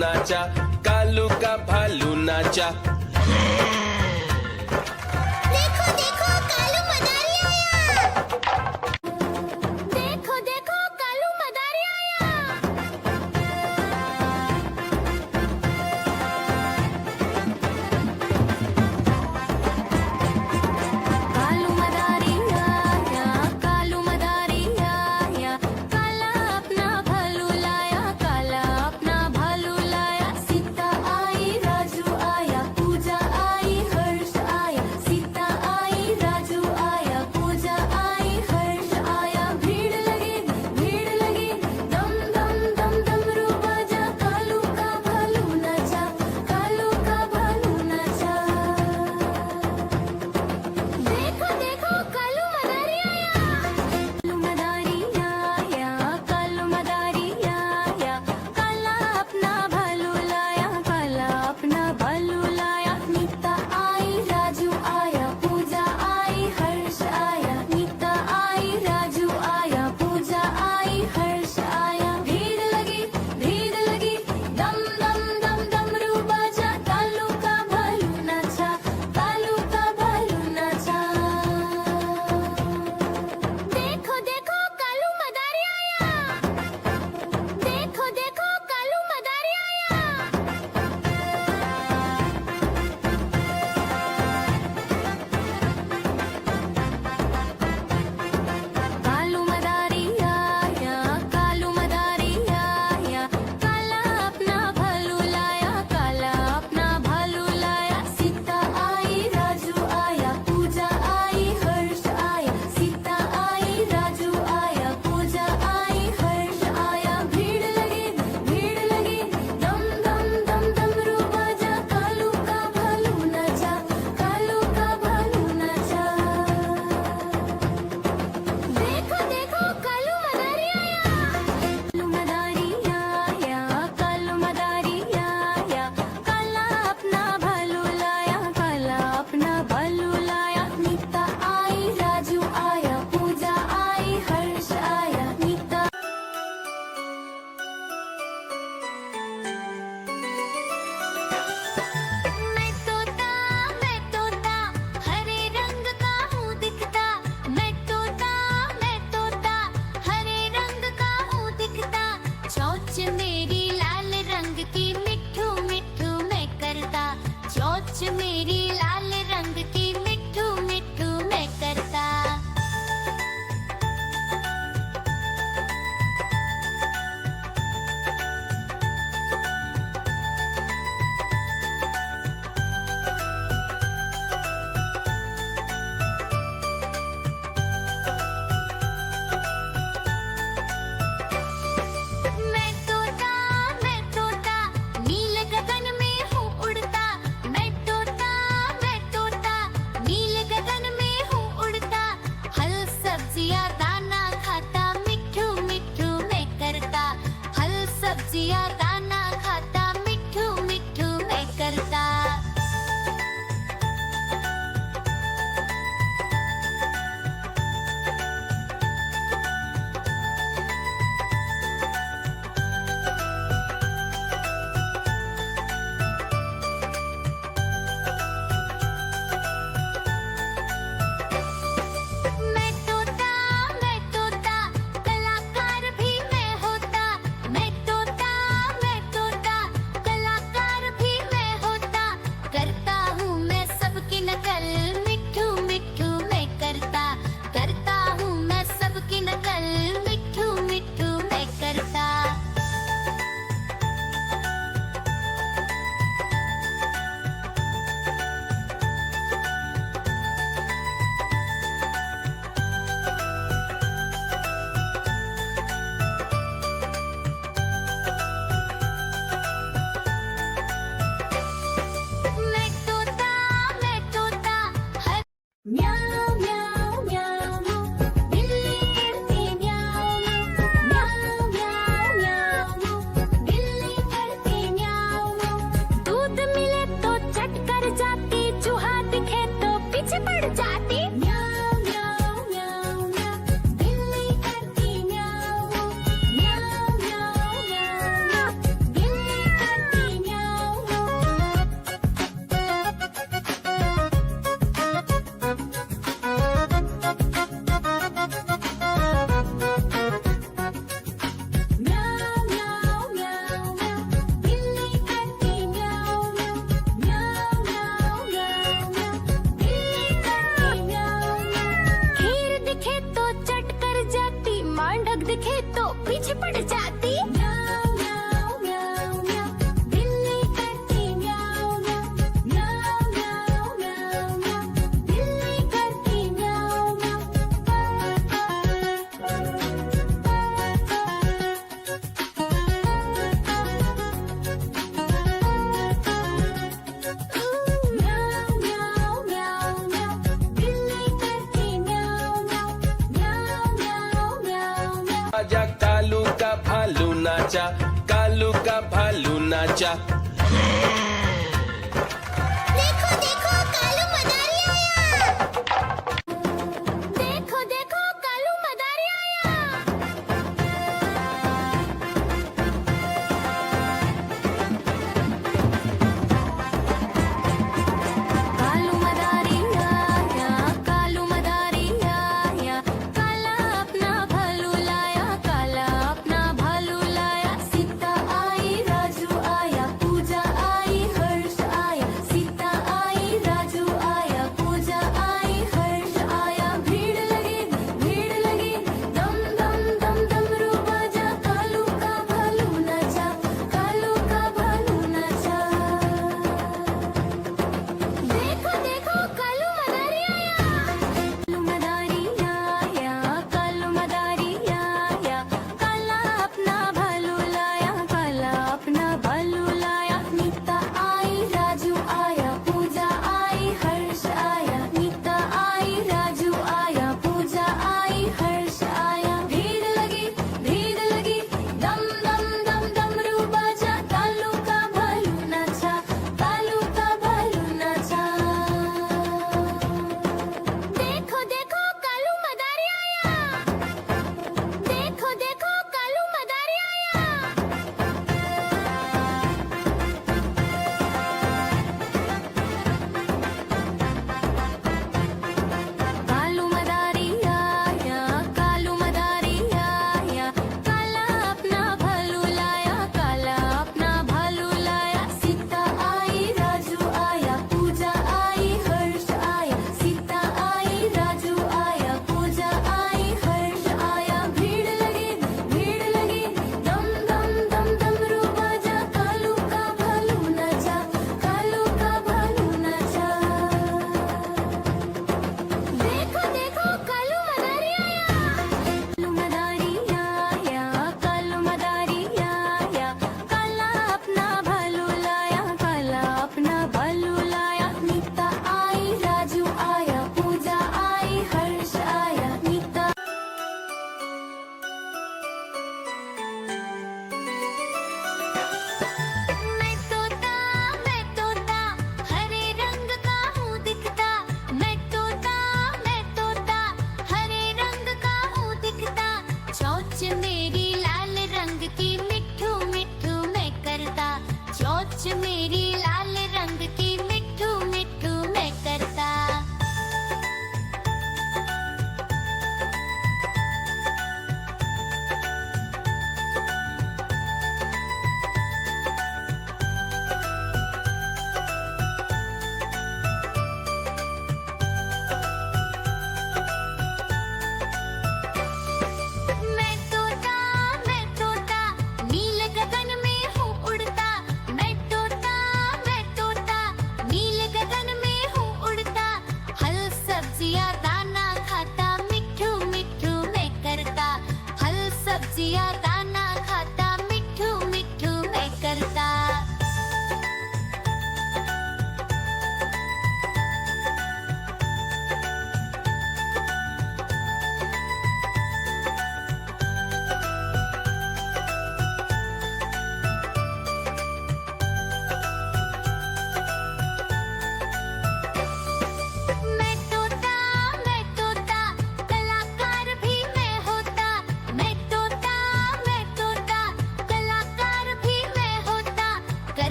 नाचा, कालू का भालू नाचा। देखो देखो कालू मदारी आया। देखो देखो कालू मदारी आया। कालू मदारी आया, कालू मदारी आया, काला अपना भालू लाया, काला अपना भालू लाया। सीता आई राजू आया, पूजा आई हर्ष आया, सीता आई राजू आया, पूजा आई हर्ष आया। भीड़ लगी दम दम दम डमरू बाजा, कालू का भालू नाचा, कालू का भालू नाचा। देखो देखो कालू मदारी आया। कालू मदारी आया, कालू मदारी आया, काला अपना भालू लाया, काला अपना भालू लाया। नीता आई राजू आया, पूजा आई हर्ष आया, नीता आई राजू आया, पूजा आई हर्ष आया। भीड़ लगी दम दम दम डमरू बाजा, कालू का भालू नाचा, कालू का भालू नाचा। देखो देखो कालू मदारी आया। देखो देखो कालू मदारी आया। कालू मदारी आया, कालू मदारी आया, काला अपना भालू लाया, काला अपना भालू लाया। सीता आई राजू आया, पूजा आई हर्ष आया, सीता आई राजू आया, पूजा आई हर्ष आया। भीड़ लगी दम दम दम डमरू बाजा, कालू का भालू नाचा, कालू का भालू नाचा। देखो देखो कालू मदारी आया। कालू मदारी आया, कालू मदारी आया, काला अपना भालू लाया, काला अपना भालू लाया। नीता आई राजू आया, पूजा आई हर्ष आया, नीता। मैं तोता हरे रंग का हूँ दिखता। मैं तोता हरे रंग का हूँ दिखता। चोंच मेरी लाल रंग की मिट्ठू मिट्ठू मैं करता। चोंच मेरी लाल रंग की मिट्ठू मिट्ठू मैं करता। मैं तोता नील गगन में हूँ उड़ता। मैं तोता नील गगन में हूँ उड़ता। हल सब्जियाँ दाना खाता, मिट्ठू मिट्ठू मैं करता। हल सब्जियाँ दाना खाता, मिट्ठू मिट्ठू मैं करता। मैं तोता कलाकार भी मैं होता। मैं तोता नाचा कालू का भालू नाचा